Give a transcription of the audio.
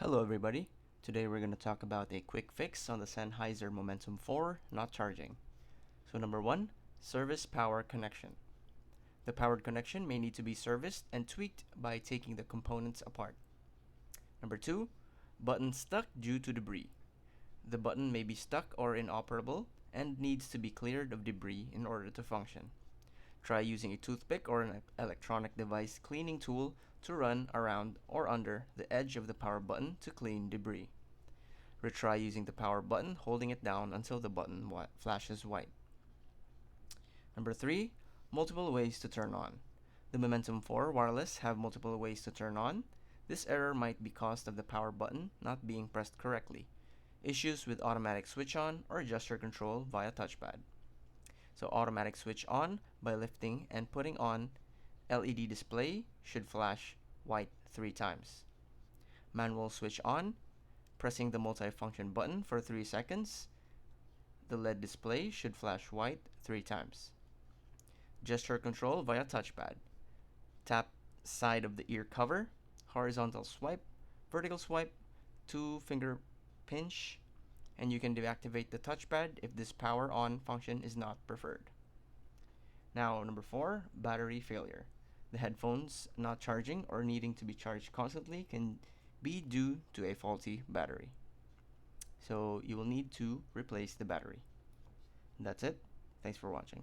Hello everybody. Today we're going to talk about a quick fix on the Sennheiser Momentum 4 not charging. So number 1, service power connection. The powered connection may need to be serviced and tweaked by taking the components apart. Number 2, button stuck due to debris. The button may be stuck or inoperable and needs to be cleared of debris in order to function. Try using a toothpick or an electronic device cleaning tool to run around or under the edge of the power button to clean debris. Retry using the power button, holding it down until the button flashes white. Number 3, multiple ways to turn on. The Momentum 4 wireless have multiple ways to turn on. This error might be caused of the power button not being pressed correctly, issues with automatic switch on, or gesture control via touchpad. So automatic switch on by lifting and putting on LED display should flash white 3 times. Manual switch on, pressing the multifunction button for 3 seconds. The LED display should flash white 3 times. Gesture control via touchpad. Tap side of the ear cover, horizontal swipe, vertical swipe, 2-finger pinch, and you can deactivate the touchpad if this power on function is not preferred. Now, number 4, battery failure. The headphones not charging or needing to be charged constantly can be due to a faulty battery. So you will need to replace the battery. That's it. Thanks for watching.